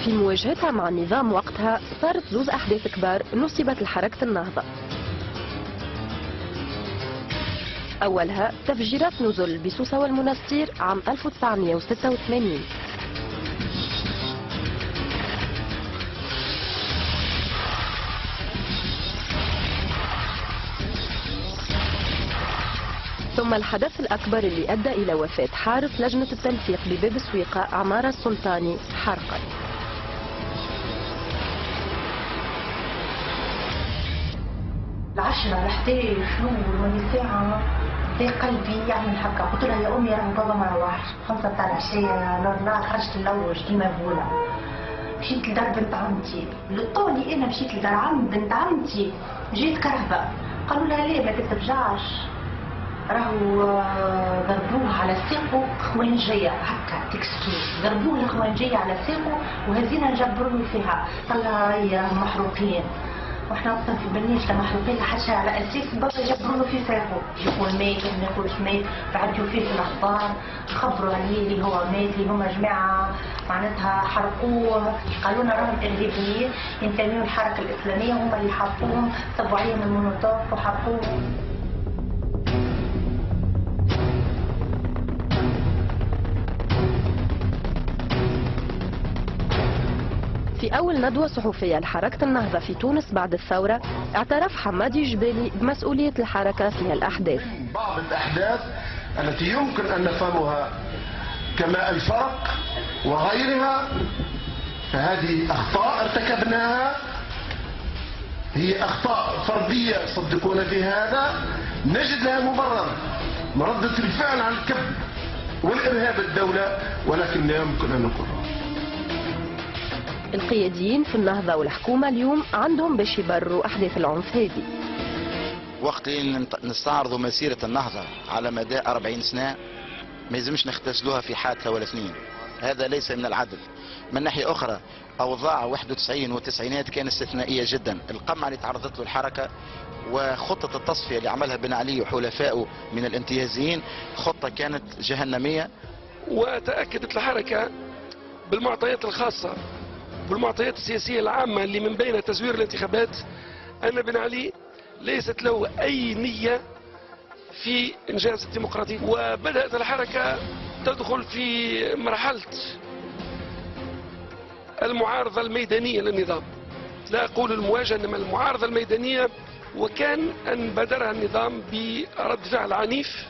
في مواجهتها مع النظام وقتها صارت زوز أحداث كبار نصبت لحركة النهضة. أولها تفجيرات نزل بسوسة والمنستير عام 1986. ثم الحدث الأكبر اللي أدى إلى وفاة حارس لجنة التنسيق بباب سويقة عمارة السلطاني حرقا. العشرة رحتي شنو واني ساعة في قلبي يعمل هكا، قلت لها يا امي راه بابا ما روحش 5 تاع العشية نهار خرجت نلوج كيما بولا. مشيت لدار بنت عمتي، للطولي انا مشيت لدار بنت عمتي، جيت كرهبة قالوا لها ليه ما تتفجعش، راهو ضربوه على ساقه خوانجية هكا تكستو، ضربوه الخوانجية على ساقه وهزينا نجبروا فيها، طلع هي محروقين واحنا اصلا في بنيش محروقين لحتى على اساس بابا جبروا له في ساقه، يقول مات ما يقولش مات، بعدوا فيه في الاخبار خبروا عليه اللي هو مات، اللي هما جماعه معناتها حرقوه، قالوا لنا راهم ارهابيين ينتميوا للحركه الاسلاميه، هما اللي حرقوهم، صبوا عليهم المولوتوف وحرقوهم. في أول ندوة صحفية لحركة النهضة في تونس بعد الثورة، اعترف حمادي جبالي بمسؤولية الحركة في الأحداث. بعض الأحداث التي يمكن أن نفهمها كما الفرق وغيرها، فهذه أخطاء ارتكبناها، هي أخطاء فردية صدقونا في هذا، نجد لها مبرر ردة الفعل عن الكذب والإرهاب الدولة، ولكن لا يمكن أن نقرها. القياديين في النهضة والحكومة اليوم عندهم باش يبرروا أحداث العنف هذه. وقت اللي نستعرضوا مسيرة النهضة على مدى 40 سنة ما يلزمش نختزلوها في حادثة ولا اثنين، هذا ليس من العدل. من ناحية أخرى أوضاع 91 والتسعينات كانت استثنائية جدا، القمع اللي تعرضت له الحركة وخطة التصفية اللي عملها بن علي وحلفائه من الانتهازيين خطة كانت جهنمية. وتأكدت الحركة بالمعطيات الخاصة بالمعطيات السياسية العامة اللي من بين تزوير الانتخابات أن بن علي ليست له أي نية في إنجاز الديمقراطية، وبدأت الحركة تدخل في مرحلة المعارضة الميدانية للنظام، لا أقول المواجهة إنما المعارضة الميدانية، وكان أن بادرها النظام برد فعل عنيف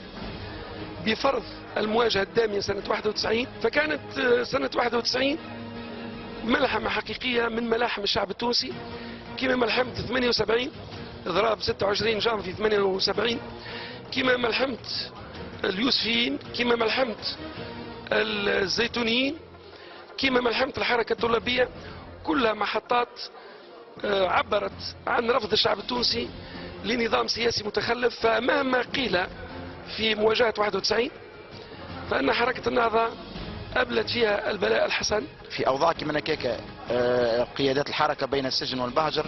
بفرض المواجهة الدامية سنة 91. فكانت سنة 91 ملحمة حقيقية من ملاحم الشعب التونسي، كما ملحمة 78 إضراب 26 جانفي 78، كما ملحمة اليوسفيين، كما ملحمة الزيتونيين، كما ملحمة الحركة الطلابية، كلها محطات عبرت عن رفض الشعب التونسي لنظام سياسي متخلف. فمهما قيل في مواجهة 91 فإن حركة النهضة أبلت فيها البلاء الحسن. في أوضاع كما هكاك قيادات الحركة بين السجن والمهجر،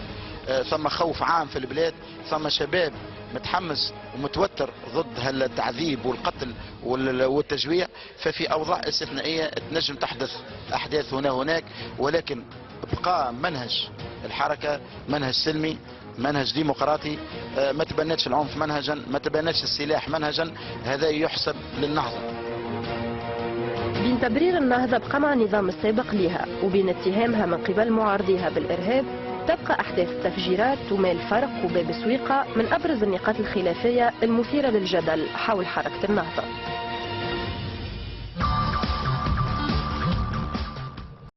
ثم خوف عام في البلاد، ثم شباب متحمس ومتوتر ضد التعذيب والقتل والتجويع. ففي أوضاع استثنائية تنجم تحدث أحداث هنا هناك، ولكن ابقاء منهج الحركة منهج سلمي، منهج ديمقراطي، ما تبنتش العنف منهجا، ما تبنتش السلاح منهجا، هذا يحسب للنهضة. بين تبرير النهضة بقمع النظام السابق لها وبين اتهامها من قبل معارضيها بالإرهاب، تبقى أحداث التفجيرات ومال فرق وباب سويقة من أبرز النقاط الخلافية المثيرة للجدل حول حركة النهضة.